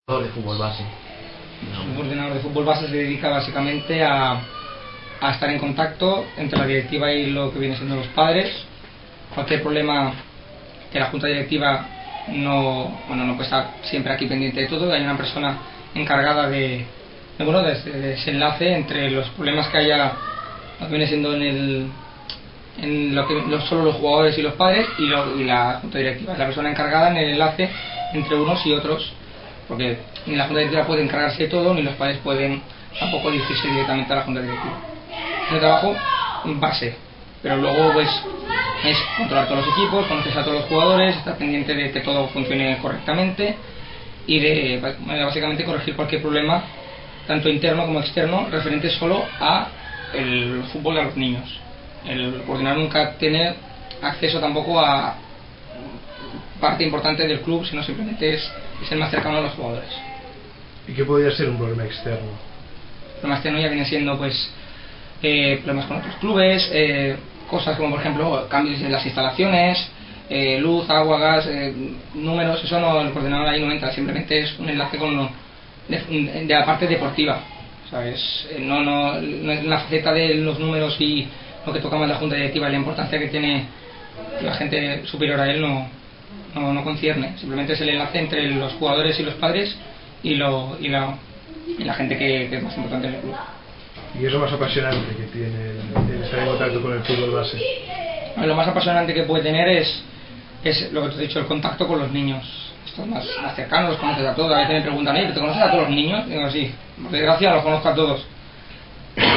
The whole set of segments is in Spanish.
De fútbol base. Un coordinador de fútbol base se dedica básicamente a estar en contacto entre la directiva y lo que viene siendo los padres. Cualquier problema que la junta directiva no puede estar siempre aquí pendiente de todo. Hay una persona encargada de ese enlace entre los problemas que haya, lo que viene siendo en lo que solo los jugadores y los padres y la junta directiva. Es la persona encargada en el enlace entre unos y otros, porque ni la junta directiva puede encargarse de todo, ni los padres pueden tampoco dirigirse directamente a la junta directiva. Es un trabajo base, pero luego pues es controlar todos los equipos, conocer a todos los jugadores, estar pendiente de que todo funcione correctamente y de básicamente corregir cualquier problema, tanto interno como externo, referente solo a el fútbol de los niños. El coordinador nunca tiene acceso tampoco a parte importante del club, sino simplemente es el más cercano a los jugadores. ¿Y qué podría ser un problema externo? El problema externo ya viene siendo pues problemas con otros clubes, cosas como por ejemplo cambios en las instalaciones, luz, agua, gas, números. Eso no, el coordinador ahí no entra, simplemente es un enlace con de la parte deportiva, ¿sabes? No es la faceta de los números y lo que toca más la junta directiva, la importancia que tiene la gente superior a él no concierne. Simplemente es el enlace entre los jugadores y los padres y la gente que es más importante en el club. ¿Y eso más apasionante que tiene el estar en contacto con el fútbol base? Lo más apasionante que puede tener es lo que te he dicho, el contacto con los niños. Estos más cercanos, los conoces a todos. A veces me preguntan, ¿te conoces a todos los niños? Y digo, sí, por desgracia los conozco a todos.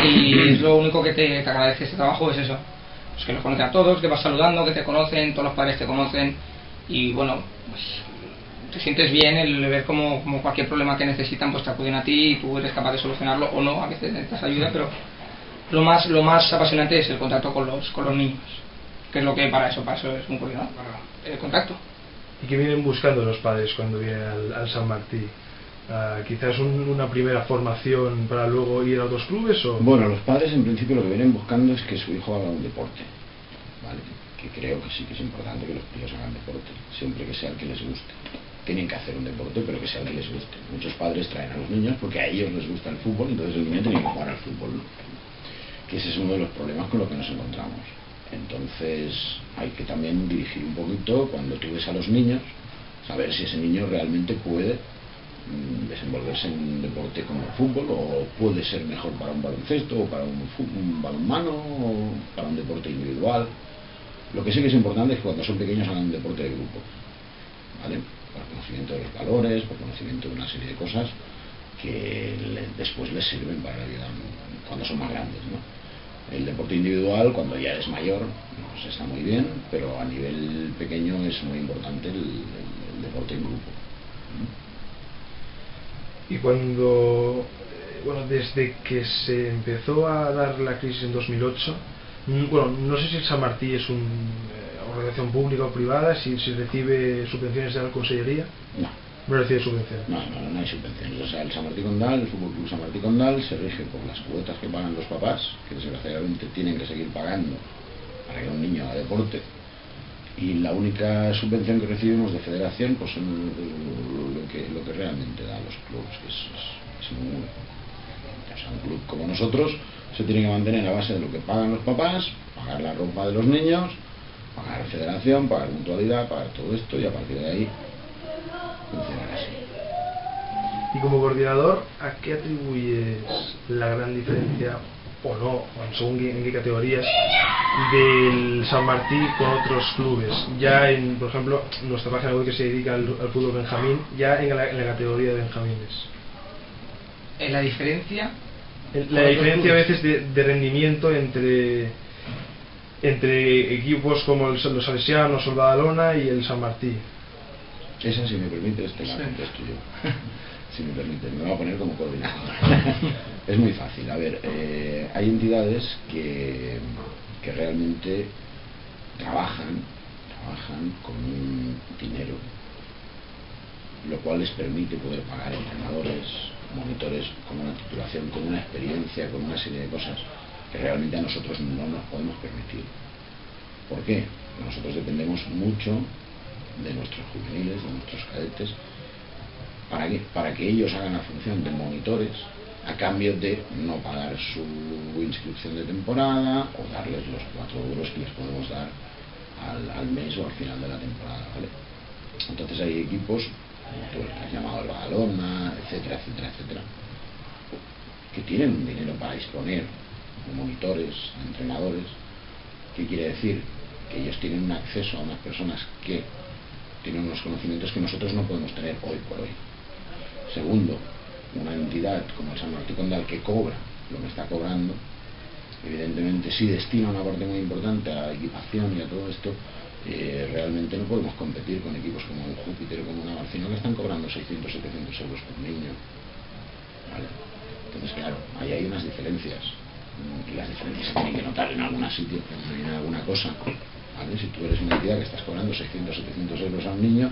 Y es lo único que te agradece este trabajo, es eso, pues que los conoces a todos, que vas saludando, que te conocen, todos los padres te conocen. Y bueno, pues te sientes bien el ver como cualquier problema que necesitan pues te acuden a ti y tú eres capaz de solucionarlo o no, a veces necesitas ayuda, pero lo más apasionante es el contacto con los niños, que es lo que para eso es un coordinador, para el contacto. ¿Y qué vienen buscando los padres cuando vienen al San Martí? ¿Quizás una primera formación para luego ir a otros clubes? ¿O? Bueno, los padres en principio lo que vienen buscando es que su hijo haga un deporte, ¿vale? Que creo que sí que es importante que los críos hagan deporte, siempre que sea el que les guste. Tienen que hacer un deporte, pero que sea el que les guste. Muchos padres traen a los niños porque a ellos les gusta el fútbol, entonces el niño tiene que jugar al fútbol, ¿no? Que ese es uno de los problemas con los que nos encontramos. Entonces hay que también dirigir un poquito, cuando tú ves a los niños, saber si ese niño realmente puede desenvolverse en un deporte como el fútbol, o puede ser mejor para un baloncesto, o para un balonmano, o para un deporte individual. Lo que sí que es importante es que cuando son pequeños hagan un deporte de grupo, ¿vale? Por conocimiento de los valores, por conocimiento de una serie de cosas que después les sirven para la vida cuando son más grandes, ¿no? El deporte individual, cuando ya eres mayor, pues está muy bien, pero a nivel pequeño es muy importante el deporte en grupo. Y cuando, desde que se empezó a dar la crisis en 2008, no sé si el San Martí es una organización pública o privada, si recibe subvenciones de la consellería. No recibe subvenciones. No hay subvenciones. O sea, el San Martí Condal, el Fútbol Club San Martí Condal, se rige por las cuotas que pagan los papás, que desgraciadamente tienen que seguir pagando para que un niño haga deporte. Y la única subvención que recibimos de federación pues son lo que realmente dan los clubes, que es muy... O sea, un club como nosotros se tiene que mantener a base de lo que pagan los papás, pagar la ropa de los niños, pagar federación, pagar mutualidad, pagar todo esto, y a partir de ahí funcionar así. Y como coordinador, ¿a qué atribuyes la gran diferencia, o no, según en qué categorías, del San Martí con otros clubes? Ya por ejemplo, nuestra página web que se dedica al fútbol benjamín, ya en la categoría de benjamines. La diferencia a veces de rendimiento entre equipos como los salesianos o el Badalona y el San Martí. Esa, si me permites, te la contesto yo. Si me permites, me voy a poner como coordinador. Es muy fácil. A ver, hay entidades que realmente trabajan con un dinero, lo cual les permite poder pagar entrenadores, monitores, con una titulación, con una experiencia, con una serie de cosas que realmente a nosotros no nos podemos permitir. ¿Por qué? Nosotros dependemos mucho de nuestros juveniles, de nuestros cadetes, ¿Para qué? Para que ellos hagan la función de monitores a cambio de no pagar su inscripción de temporada o darles los 4 euros que les podemos dar al mes o al final de la temporada, ¿vale? Entonces hay equipos, tú que has llamado el Badalona, etcétera, etcétera, etcétera, que tienen un dinero para disponer de monitores, de entrenadores. ¿Qué quiere decir? Que ellos tienen un acceso a unas personas que tienen unos conocimientos que nosotros no podemos tener hoy por hoy. Segundo, una entidad como el San Martí Condal que cobra lo que está cobrando, evidentemente sí destina una parte muy importante a equipación y a todo esto. Realmente no podemos competir con equipos como un Júpiter o como una Barcino que están cobrando 600, 700 euros por niño, ¿vale? Entonces claro, ahí hay unas diferencias y las diferencias se tienen que notar en algún sitio, en alguna cosa, ¿vale? Si tú eres una entidad que estás cobrando 600, 700 euros a un niño,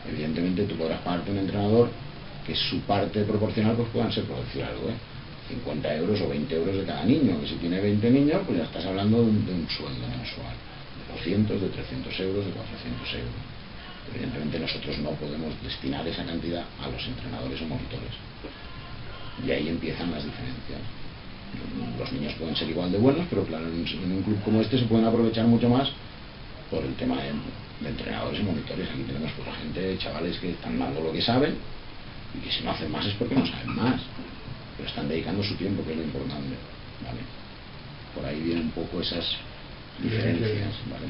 evidentemente tú podrás pagarte un entrenador que su parte proporcional pues puedan ser, por decir algo, 50 euros o 20 euros de cada niño, que si tiene 20 niños pues ya estás hablando de un sueldo mensual de 200, de 300 euros, de 400 euros. Evidentemente nosotros no podemos destinar esa cantidad a los entrenadores o monitores, y ahí empiezan las diferencias. Los niños pueden ser igual de buenos, pero claro, en un club como este se pueden aprovechar mucho más por el tema de entrenadores y monitores. Aquí tenemos pues gente, chavales que están dando lo que saben y que si no hacen más es porque no saben más, pero están dedicando su tiempo, que es lo importante, ¿vale? Por ahí vienen un poco esas diferencias, ¿vale?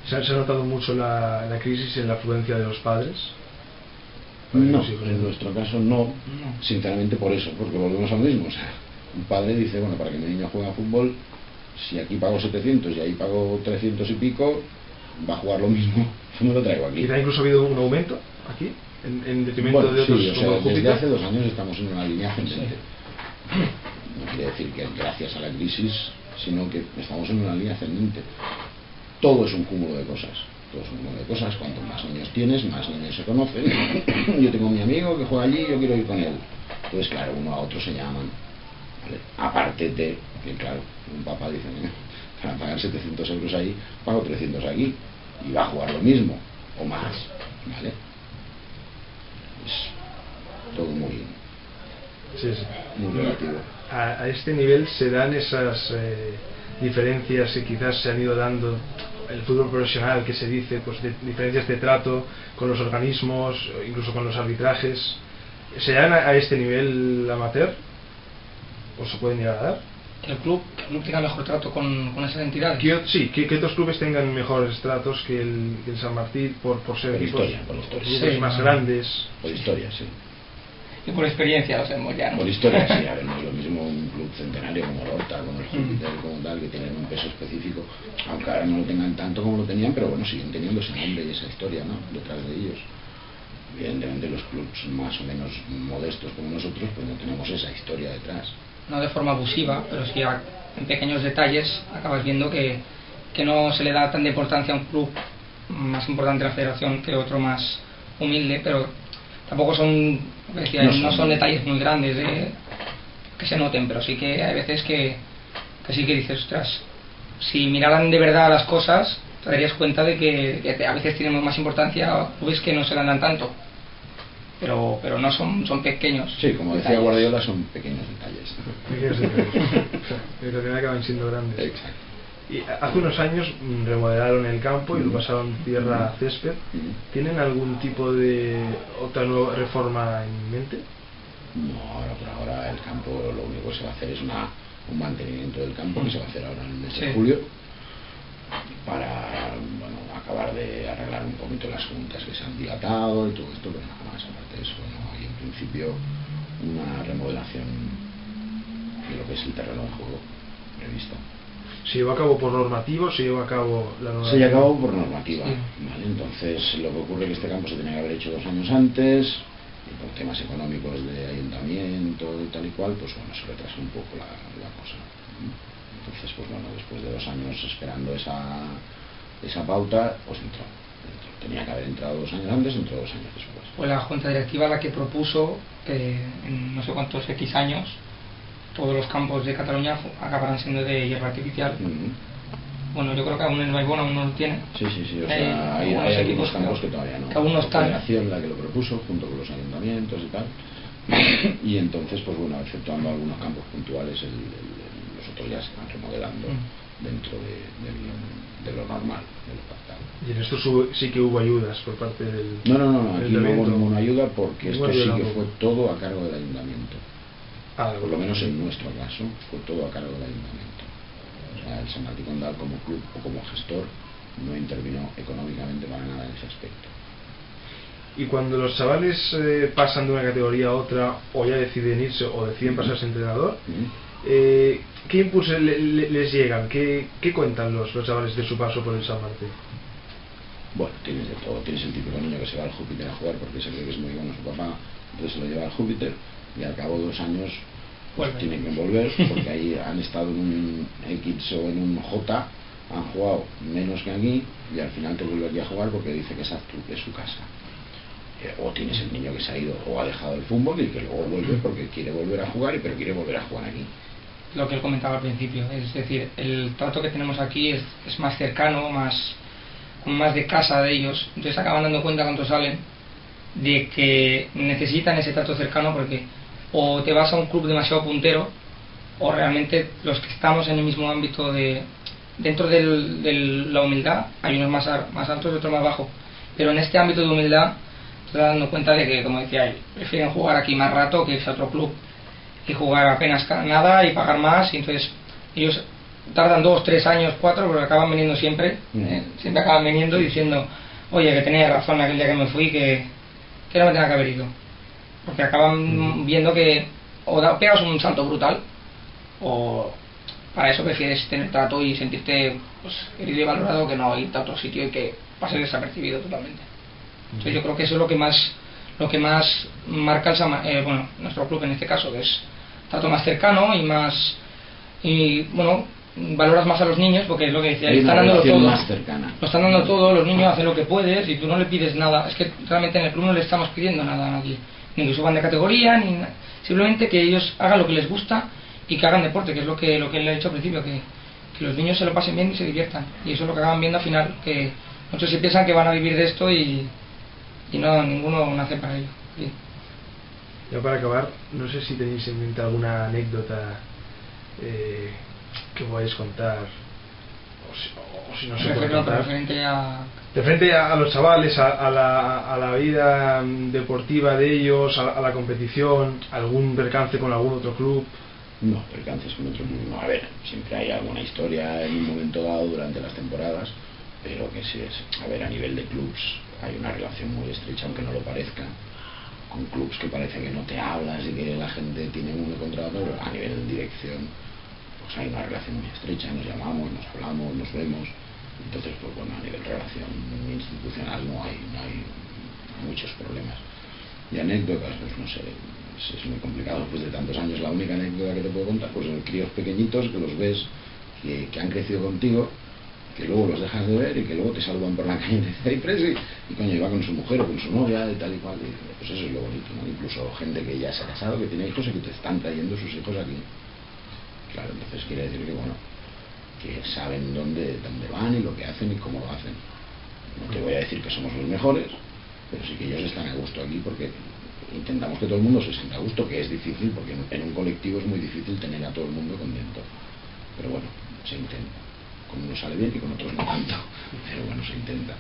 ¿Se ha notado mucho la crisis en la afluencia de los padres? No, en nuestro caso no, sinceramente por eso, porque volvemos a lo mismo. O sea, un padre dice, bueno, para que mi niño juegue a fútbol, si aquí pago 700 y ahí pago 300 y pico, va a jugar lo mismo, me lo traigo aquí. ¿Y ha incluso habido un aumento aquí? En detrimento de otros, sí, o sea, como desde hace 2 años estamos en una línea ascendente. Sí. No quiere decir que gracias a la crisis, sino que estamos en una línea ascendente. Todo es un cúmulo de cosas. Todo es un cúmulo de cosas. Cuanto más niños tienes, más niños se conocen. Yo tengo a mi amigo que juega allí, yo quiero ir con él. Entonces, claro, uno a otro se llaman, ¿vale? Aparte de que, claro, un papá dice, para pagar 700 euros ahí, pago 300 aquí. Y va a jugar lo mismo, o más, ¿vale? Es todo muy, muy relativo. A este nivel se dan esas diferencias que quizás se han ido dando el fútbol profesional, que se dice, pues de diferencias de trato con los organismos, incluso con los arbitrajes. ¿Se dan a este nivel amateur? ¿O se pueden llegar a dar? Que el club tenga mejor trato con esas entidades. Que otros clubes tengan mejores tratos que el San Martí por ser por historia, más grandes. Por historia, sí. Y por experiencia, lo sabemos ya, ¿no? Por historia, sí. A ver, no es lo mismo un club centenario como el Horta, como el Júpiter, como tal, que tienen un peso específico, aunque ahora no lo tengan tanto como lo tenían, pero bueno, siguen teniendo ese nombre y esa historia, ¿no?, detrás de ellos. Evidentemente los clubs más o menos modestos como nosotros, pues no tenemos esa historia detrás. No de forma abusiva, pero sí en pequeños detalles acabas viendo que no se le da tanta importancia a un club más importante de la federación que otro más humilde, pero tampoco son, no son detalles muy grandes que se noten, pero sí que hay veces que sí que dices, ostras, si miraran de verdad las cosas te darías cuenta de que a veces tienen más importancia clubes que no se dan tanto, pero no son pequeños. Sí, como decía detalles. Guardiola, son pequeños detalles. Pequeños detalles, pero también acaban siendo grandes. Exacto. Y hace unos años remodelaron el campo y lo pasaron tierra a césped. ¿Tienen algún tipo de otra nueva reforma en mente? No, por ahora el campo lo único que se va a hacer es un mantenimiento del campo que se va a hacer ahora en el mes de julio para acabar de arreglar un poquito las juntas que se han dilatado y todo esto, pero nada más. Aparte de eso, no hay en principio una remodelación de lo que es el terreno de juego prevista. ¿Se llevó a cabo por normativo? ¿Se llevó a cabo la normativa? Se llevó a cabo por normativa, ¿vale? Entonces lo que ocurre es que este campo se tenía que haber hecho 2 años antes y por temas económicos de ayuntamiento y tal y cual, pues bueno, se retrasó un poco la cosa. Entonces, pues bueno, después de 2 años esperando esa pauta, pues entró. Tenía que haber entrado 2 años antes, entró 2 años después. Fue la junta directiva la que propuso en no sé cuántos X años todos los campos de Cataluña acabarán siendo de hierba artificial. bueno, yo creo que aún el Baibón aún no lo tiene. Sí, o sea, hay algunos campos que todavía no. Que aún no están. La federación la que lo propuso, junto con los ayuntamientos y tal. Y entonces, pues bueno, exceptuando algunos campos puntuales, los otros ya se están remodelando dentro de lo normal, de lo pactado. Y en esto sí que hubo ayudas por parte del... No, aquí no hubo ninguna ayuda porque esto sí que fue todo a cargo del ayuntamiento. Por lo menos en nuestro caso, fue todo a cargo del ayuntamiento. O sea, el San Martí Condal como club o como gestor no intervino económicamente para nada en ese aspecto. Y cuando los chavales pasan de una categoría a otra, o ya deciden irse o deciden pasarse a entrenador, ¿qué impulsos les llegan? ¿Qué cuentan los chavales de su paso por el San Martí? Bueno, tienes de todo. Tienes el típico niño que se va al Júpiter a jugar porque se cree que es muy bueno su papá, entonces se lo lleva al Júpiter y al cabo de 2 años pues tienen que volver porque ahí han estado en un X o en un J, han jugado menos que aquí y al final te vuelve aquí a jugar porque dice que esa es su casa. O tienes el niño que se ha ido o ha dejado el fútbol y que luego vuelve porque quiere volver a jugar pero quiere volver a jugar aquí. Lo que él comentaba al principio, es decir, el trato que tenemos aquí es más cercano, más de casa de ellos, entonces acaban dando cuenta cuando salen de que necesitan ese trato cercano porque o te vas a un club demasiado puntero o realmente los que estamos en el mismo ámbito dentro de la humildad hay unos más altos y otros más bajos, pero en este ámbito de humildad te estás dando cuenta de que, como decía él, prefieren jugar aquí más rato que irse a otro club y jugar apenas nada y pagar más, y entonces ellos tardan 2, 3 años, 4, pero acaban viniendo siempre, siempre acaban viniendo diciendo, oye, que tenía razón aquel día que me fui, que no me tenía que haber ido, porque acaban viendo que o pegas un salto brutal o para eso prefieres tener trato y sentirte pues, querido y valorado que no irte a otro sitio y que pases desapercibido totalmente. Entonces yo creo que eso es lo que más marca nuestro club en este caso, que es trato más cercano y valoras más a los niños porque es lo que decía, están dándolo todo, más cercana. Lo están dando todo, los niños hacen lo que puedes y tú no le pides nada, es que realmente en el club no le estamos pidiendo nada a nadie, ni que suban de categoría, simplemente que ellos hagan lo que les gusta y que hagan deporte, que es lo que él le ha dicho al principio, que los niños se lo pasen bien y se diviertan, y eso es lo que acaban viendo al final, que muchos se piensan que van a vivir de esto y no, ninguno nace para ello. Sí. Ya para acabar, no sé si tenéis en mente alguna anécdota que podáis contar o si no se puede contar referente a los chavales, a la vida deportiva de ellos, a la competición, algún percance con algún otro club. No, percances con otro club no. A ver, siempre hay alguna historia en un momento dado durante las temporadas, pero que sí es, a ver, a nivel de clubs hay una relación muy estrecha, aunque no lo parezca, con clubs que parece que no te hablas y que la gente tiene uno contra otro, pero a nivel de dirección pues hay una relación muy estrecha, nos llamamos, nos hablamos, nos vemos, entonces pues bueno, a nivel de relación institucional no hay muchos problemas. Y anécdotas, pues no sé, es muy complicado después de tantos años. La única anécdota que te puedo contar pues son críos pequeñitos que los ves que han crecido contigo, que luego los dejas de ver y que luego te saludan por la calle y te y coño, iba con su mujer o con su novia y tal y cual, y pues eso es lo bonito, ¿no? Incluso gente que ya se ha casado, que tiene hijos y que te están trayendo sus hijos aquí. Claro, entonces quiere decir que bueno, que saben dónde van y lo que hacen y cómo lo hacen. No te voy a decir que somos los mejores, pero sí que ellos están a gusto aquí porque intentamos que todo el mundo se sienta a gusto, que es difícil porque en un colectivo es muy difícil tener a todo el mundo contento, pero bueno, se intenta. Con unos sale bien y con otros no tanto, pero bueno, se intenta.